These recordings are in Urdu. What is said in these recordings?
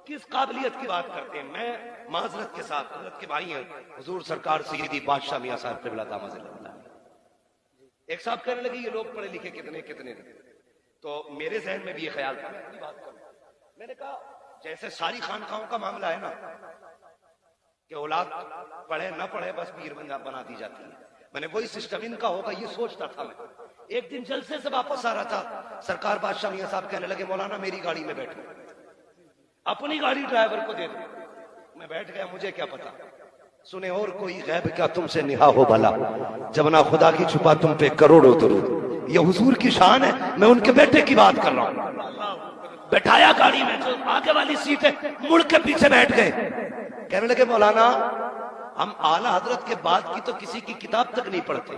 کس قابلیت کی بات کرتے ہیں؟ میں معذرت کے ساتھ، حضرت کے بھائی ہیں حضور سرکار سیدی بادشاہ میاں صاحب قبلہ دامت اللہ، ایک صاحب کہنے لگے یہ لوگ پڑھے لکھے کتنے کتنے ہیں، تو میرے ذہن میں بھی یہ خیال تھا، میں اپنی بات کروں، میں نے کہا جیسے ساری خانقاہوں کا معاملہ ہے نا کہ اولاد پڑھے نہ پڑھے بس پیر بنا دی جاتی ہے، میں نے وہی سسٹم ان کا ہوگا یہ سوچتا تھا میں۔ ایک دن جلسے سے واپس آ رہا تھا، سرکار بادشاہ میاں صاحب کہنے لگے مولانا میری گاڑی میں بیٹھو، اپنی گاڑی ڈرائیور کو دے دو، میں بیٹھ گیا، مجھے کیا پتا، سنے اور کوئی غیب کیا تم سے نہا ہو بھلا، جب نہ خدا کی چھپا تم پہ کروڑوں درود، یہ حضور کی شان ہے، میں ان کے بیٹے کی بات کر رہا ہوں۔ بٹھایا گاڑی میں، جو آگے والی سیٹ ہے مڑ کے پیچھے بیٹھ گئے، کہنے لگے مولانا ہم اعلی حضرت کے بعد کی تو کسی کی کتاب تک نہیں پڑھتے،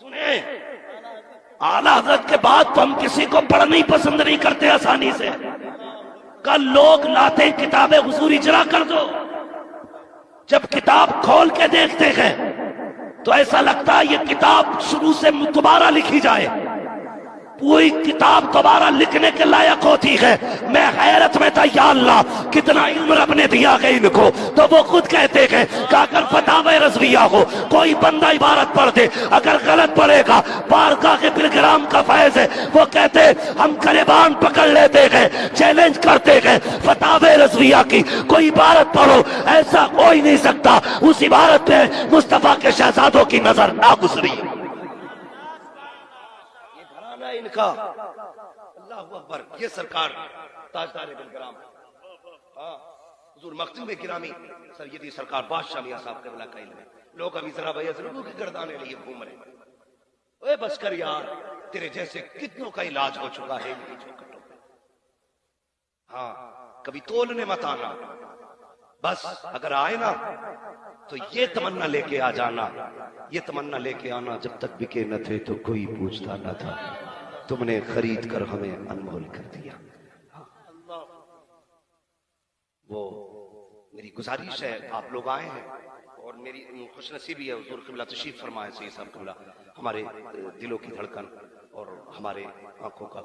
سنیں اعلی حضرت کے بعد تو ہم کسی کو پڑھنا ہی پسند نہیں کرتے آسانی سے، کل لوگ لاتے کتابیں حضور اجرا کر دو، جب کتاب کھول کے دیکھتے ہیں تو ایسا لگتا ہے یہ کتاب شروع سے دوبارہ لکھی جائے، پوری کتاب دوبارہ لکھنے کے لائق ہوتی ہے۔ میں حیرت میں تھا، یا اللہ کتنا علم رب نے دیا ہے ان کو، تو وہ خود کہتے ہیں کہ اگر فتاوی رضویہ ہو کوئی بندہ عبارت پڑھ دے، اگر غلط پڑھے گا بارگاہ کے پلگرام کا فیض ہے، وہ کہتے ہم گریبان پکڑ لیتے ہیں، چیلنج کرتے ہیں فتاوی رضویہ کی کوئی عبارت پڑھو، ایسا کوئی نہیں سکتا اس عبارت پہ مصطفیٰ کے شہزادوں کی نظر نہ گزری۔ ان کا اللہ اکبر، یہ سرکار تاجدار بالگرام، ہاں حضور مختوم گرامی سیدی سرکار بادشاہ میاں صاحب قبلہ کا علم ہے، لوگ ابھی ذرا بھائی ضرور کی گردانے لیے گھوم رہے ہیں، اے بس کر یار، تیرے جیسے کتنوں کا علاج ہو چکا ہے ان کی چوکٹوں پہ، ہاں کبھی تولنے مت آنا، بس اگر آئے نا تو یہ تمنا لے کے آ جانا، یہ تمنا لے کے آنا جب تک بکے نہ تھے تو کوئی پوچھتا نہ تھا، تم نے خرید کر ہمیں انمول کر دیا۔ وہ میری گزارش ہے، آپ لوگ آئے ہیں اور میری خوش نصیبی ہے حضور قبلہ تشریف فرمائے سید صاحب قبلہ، ہمارے دلوں کی دھڑکن اور ہمارے آنکھوں کا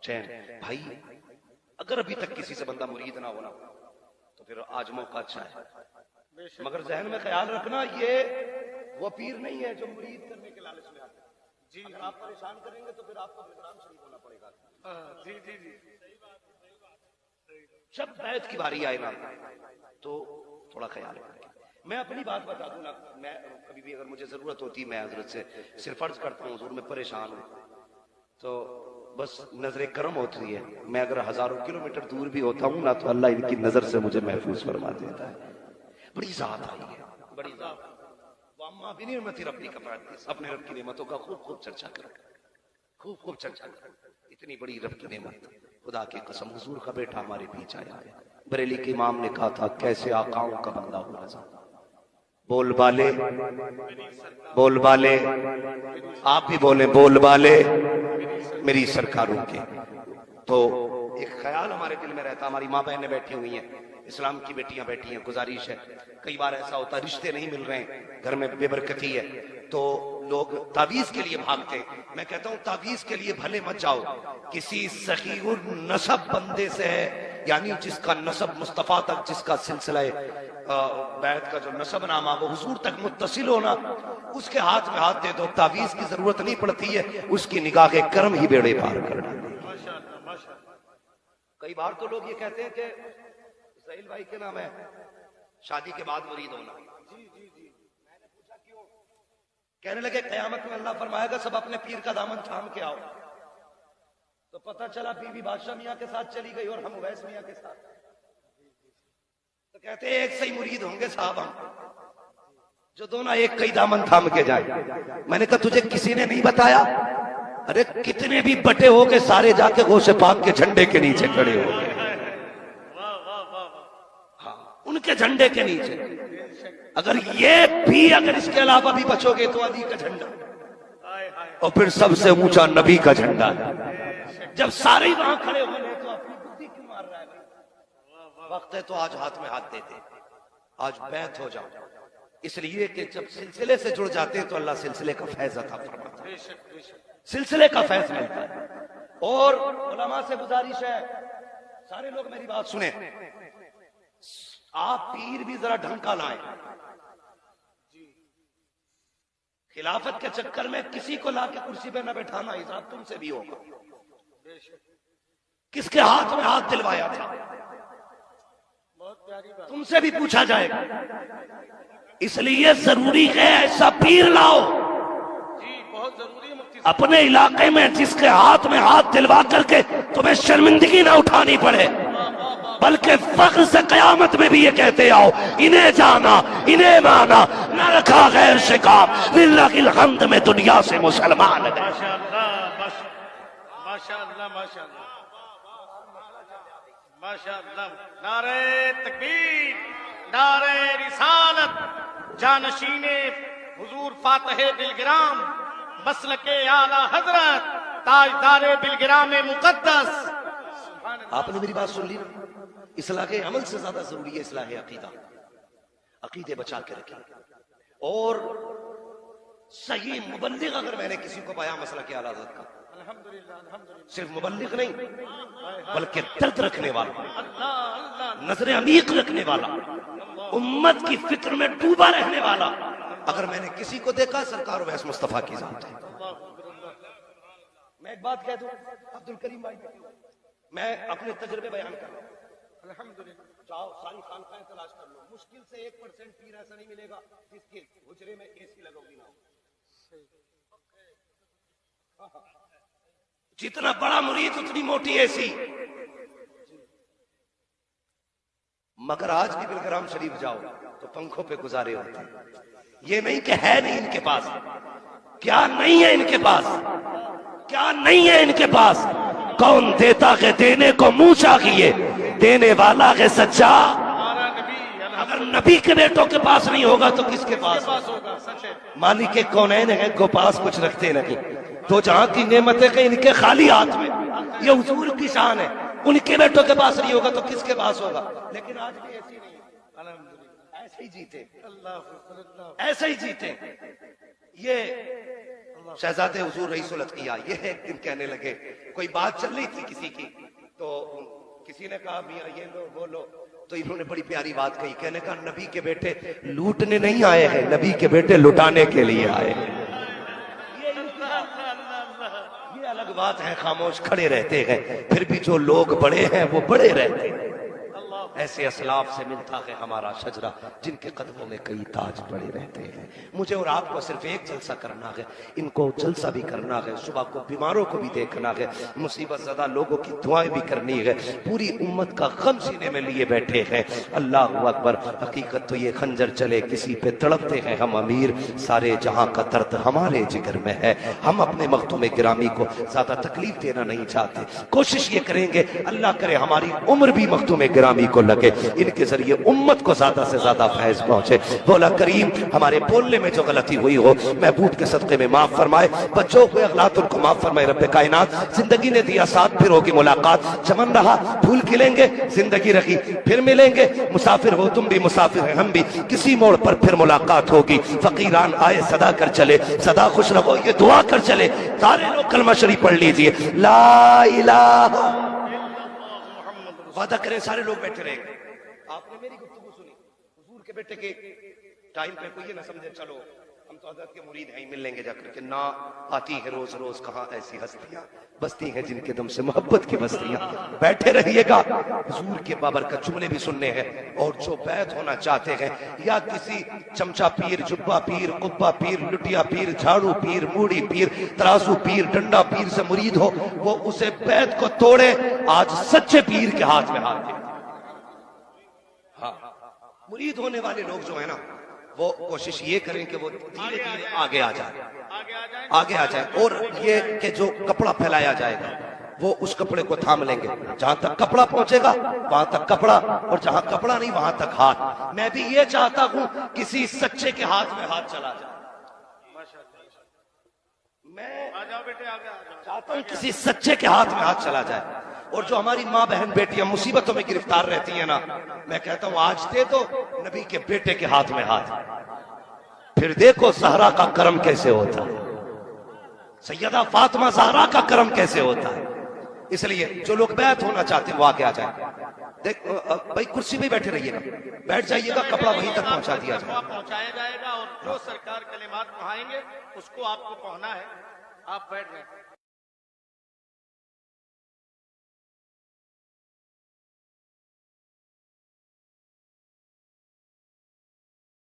چین۔ بھائی اگر ابھی تک کسی سے بندہ مرید نہ ہونا تو پھر آج موقع اچھا ہے، مگر ذہن میں خیال رکھنا یہ وہ پیر نہیں ہے جو مرید کرنے کے لالچ میں آتا ہے، جی اگر آپ پریشان کریں گے تو پھر آپ کو پروگرام شریف ہونا پڑے گا، جی جی جی، جب بیعت کی باری آئے نا تو تھوڑا خیال رکھیں۔ میں اپنی بات بتا دوں نا، میں کبھی بھی اگر مجھے ضرورت ہوتی میں حضرت سے صرف عرض کرتا ہوں حضور میں پریشان ہوں، تو بس نظر کرم ہوتی ہے، میں اگر ہزاروں کلومیٹر دور بھی ہوتا ہوں نا تو اللہ ان کی نظر سے مجھے محفوظ فرما دیتا ہے۔ بڑی ذات آئی ہے، بڑی ذات، وَأَمَّا بِنِعْمَتِ رَبِّكَ فَحَدِّثْ، اپنے رب کی نعمتوں کا خوب خوب چرچا کرو، خوب خوب چرچا کرو، اتنی بڑی رب کی نعمت، خدا کی قسم حضور کا بیٹا ہمارے بیچ آیا ہے، بریلی کے امام نے کہا تھا کیسے آقاؤں کا بندہ ہو رضا، بول بالے بول بالے، آپ بھی بولیں بول بالے میری سرکاروں کے۔ تو ایک خیال ہمارے دل میں رہتا، ہماری ماں بہنیں بیٹھی ہوئی ہیں، اسلام کی بیٹیاں بیٹھی ہیں، گزارش ہے، کئی بار ایسا ہوتا رشتے نہیں مل رہے ہیں، گھر میں بے برکتی ہے تو لوگ تعویذ کے لیے بھاگتے ہیں، میں کہتا ہوں تعویذ کے لیے بھلے مت جاؤ، کسی صحیح النسب بندے سے ہے، یعنی جس کا نسب مصطفیٰ تک، جس کا سلسلہ بیعت کا جو نسب نامہ وہ حضور تک متصل ہونا، اس کے ہاتھ میں ہاتھ دے دو، تعویذ کی ضرورت نہیں پڑتی ہے، اس کی نگاہ کے کرم ہی بیڑے پار کر ڈالے۔ کئی بار تو لوگ یہ کہتے ہیں کہ سہیل بھائی کے نام ہے شادی کے بعد مرید ہونا، میں نے پوچھا کیوں؟ کہنے لگے قیامت میں اللہ فرمائے گا سب اپنے پیر کا دامن تھام کے آؤ، تو پتہ چلا بی بی بادشاہ میاں کے ساتھ چلی گئی اور ہم اویس میاں کے ساتھ، تو کہتے ہیں ایک سے ہی مرید ہوں گے صاحب ہم، جو دونوں ایک کئی دامن تھام کے جائیں۔ میں نے کہا تجھے کسی نے نہیں بتایا؟ ارے کتنے بھی بٹے ہو کے سارے جا کے غوث پاک کے جھنڈے کے نیچے کھڑے ہو گئے، ہاں ان کے جھنڈے کے نیچے، اگر یہ بھی اگر اس کے علاوہ بھی بچو گے تو علی کا جھنڈا، اور پھر سب سے اونچا نبی کا جھنڈا، جب سارے وہاں کھڑے ہوئے تو اپنی بدھی کیوں مار رہا ہے؟ وقت ہے تو آج ہاتھ میں ہاتھ دیتے، آج بیعت ہو جاؤ، اس لیے کہ جب سلسلے سے جڑ جاتے ہیں تو اللہ سلسلے کا فیض عطا فرماتا ہے، سلسلے کا فیض ملتا ہے۔ اور علماء سے گزارش ہے، سارے لوگ میری بات سنیں، آپ پیر بھی ذرا ڈھنگ کا لائیں. خلافت کے چکر میں کسی کو لا کے کرسی پہ نہ بیٹھانا، حساب تم سے بھی ہوگا. کس کے ہاتھ میں ہاتھ دلوایا تھا تم سے بھی پوچھا جائے گا. اس لیے ضروری ہے ایسا پیر لاؤ اپنے علاقے میں جس کے ہاتھ میں ہاتھ دلوا کر کے تمہیں شرمندگی نہ اٹھانی پڑے، بلکہ فخر سے قیامت میں بھی یہ کہتے آؤ انہیں جانا انہیں مانا، نہ رکھا غیر شکام، للہ الحمد میں دنیا سے مسلمان گئے. ماشاءاللہ ماشاءاللہ ماشاءاللہ. نعرہ تکبیر، نعرہ رسالت، جانشین حضور فاتح دلگرام، مسلک اعلی حضرت، تاجدار دلگرام مقدس. آپ نے میری بات سن لی نا؟ اصلاح عمل سے زیادہ ضروری ہے اصلاح عقیدہ. عقیدے بچا کے رکھیں. اور صحیح مبلغ اگر میں نے کسی کو پایا مسلک اعلی حضرت کا، صرف مبلغ نہیں بلکہ درد رکھنے والا، نظر عمیق رکھنے والا، امت کی فکر میں ڈوبا رہنے والا، اگر میں نے کسی کو دیکھا سرکار ویس مصطفیٰ کی ذات ہے. میں ایک بات کہہ دوں عبد الکریم بھائی، میں اپنے تجربے بیان کر رہا ہوں. الحمدللہ جاؤ ساری خانقاہیں تلاش کر لو، مشکل سے 1% پیر ایسا نہیں ملے گا جس کے حجرے میں اے سی لگا ہوگی نہ ہو. جتنا بڑا مرید اتنی موٹی اے سی. مگر آج بھی بلگرام شریف جاؤ تو پنکھوں پہ گزارے ہوتے ہیں. یہ نہیں کہ ہے نہیں ان کے پاس، کیا نہیں ہے ان کے پاس، کیا نہیں ہے ان کے پاس. کون دیتا ہے دینے کو منہ چاہیے، دینے والا ہے سچا. اگر نبی کے بیٹوں کے پاس نہیں ہوگا تو کس کے پاس ہوگا؟ مالک کونین ہیں کو پاس کچھ رکھتے نہیں، تو جہاں کی نعمتیں کہ ان کے خالی ہاتھ میں. یہ حضور کی شان ہے. ان کے بیٹوں کے پاس نہیں ہوگا تو کس کے پاس ہوگا؟ لیکن آج بھی ایسی نہیں ہے، ایسے ہی جیتے، ایسے ہی جیتے. یہ شہزادے حضور رئیس الاتقیاء یہ ایک دن کہنے لگے، کوئی بات چل رہی تھی کسی کی، تو کسی نے کہا میاں یہ لو وہ لو، تو انہوں نے بڑی پیاری بات کہی. کہنے کا نبی کے بیٹے لوٹنے نہیں آئے ہیں، نبی کے بیٹے لٹانے کے لیے آئے ہیں. یہ الگ بات ہے، خاموش کھڑے رہتے ہیں، پھر بھی جو لوگ بڑے ہیں وہ بڑے رہتے ہیں. ایسے اسلاف سے ملتا ہے ہمارا شجرہ جن کے قدموں میں کئی تاج پڑے رہتے ہیں. مجھے اور آپ کو صرف ایک جلسہ کرنا ہے، ان کو جلسہ بھی کرنا ہے، صبح کو بیماروں کو بھی دیکھنا ہے، مصیبت زدہ لوگوں کی دعائیں بھی کرنی ہے. پوری امت کا غم سینے میں لیے بیٹھے ہیں. اللہ اکبر. حقیقت تو یہ خنجر چلے کسی پہ تڑپتے ہیں ہم امیر، سارے جہاں کا درد ہمارے جگر میں ہے. ہم اپنے مختوم گرامی کو زیادہ تکلیف دینا نہیں چاہتے. کوشش یہ کریں گے اللہ کرے ہماری عمر بھی مختوم گرامی کو لگے، ان کے ذریعے امت کو زیادہ سے زیادہ فیض پہنچے. مولا کریم ہمارے بولنے میں جو غلطی ہوئی ہو محبوب کے صدقے میں معاف فرمائے، بچوں ہوئے اغلاط ان کو معاف فرمائے. رب کائنات زندگی نے دیا ساتھ، پھر ہوگی ملاقات. چمن رہا پھول کھلیں گے، زندگی رہی پھر ملیں گے. مسافر ہو تم بھی مسافر ہیں ہم بھی، کسی موڑ پر پھر ملاقات ہوگی. فقیران آئے صدا کر چلے، صدا خوش رہو یہ دعا کر چلے. سارے لوگ کلمہ شریف پڑھ لیجئے، لا الہ. وعدہ کریں سارے لوگ بیٹھے رہیں گے. آپ نے میری گفتگو سنی، حضور کے بیٹے کے ٹائم پہ کوئی یہ نہ سمجھے چلو ہم تو حضرت کے مرید ہیں مل لیں گے جا کر کے. نہ آتی ہے روز روز کہاں ایسی ہستیاں بستی ہیں جن کے دم سے محبت کی بستیاں. بیٹھے رہیے گا، حضور کے بابرکت جملے بھی سننے ہیں. اور جو بیعت ہونا چاہتے ہیں یا کسی چمچا پیر، جبہ پیر، قبہ پیر، لٹیا پیر، جھاڑو پیر، موڑی پیر، ترازو پیر، ڈنڈا پیر سے مرید ہو، وہ اسے بیعت کو توڑے. آج سچے پیر کے ہاتھ میں ہاتھ دے. ہاں مرید ہونے والے لوگ جو ہیں نا وہ کوشش یہ کریں کہ وہ دھیرے دھیرے آگے آ جائے، آگے آ جائے. اور یہ کہ جو کپڑا پھیلایا جائے گا وہ اس کپڑے کو تھام لیں گے. جہاں تک کپڑا پہنچے گا وہاں تک کپڑا، اور جہاں کپڑا نہیں وہاں تک ہاتھ. میں بھی یہ چاہتا ہوں کسی سچے کے ہاتھ میں ہاتھ چلا جائے. میں چاہتا ہوں کسی سچے کے ہاتھ میں ہاتھ چلا جائے. اور جو ہماری ماں بہن بیٹیاں مصیبتوں میں گرفتار رہتی ہیں نا، میں کہتا ہوں آج دے دو نبی کے بیٹے کے ہاتھ میں ہاتھ، پھر دیکھو زہرا کا کرم کیسے ہوتا ہے، سیدہ فاطمہ زہرا کا کرم کیسے ہوتا ہے. اس لیے جو لوگ بیعت ہونا چاہتے ہیں وہ آگے آ جائیں. دیکھ بھائی کرسی پہ بیٹھے رہیے گا, بیٹھ جائیے گا, کپڑا وہیں تک پہنچا دیا جائے. پہنچایا جائے گا اور جو سرکار کلمات پڑھائیں گے اس کو آپ کو پڑھنا ہے. آپ بیٹھ جائیں.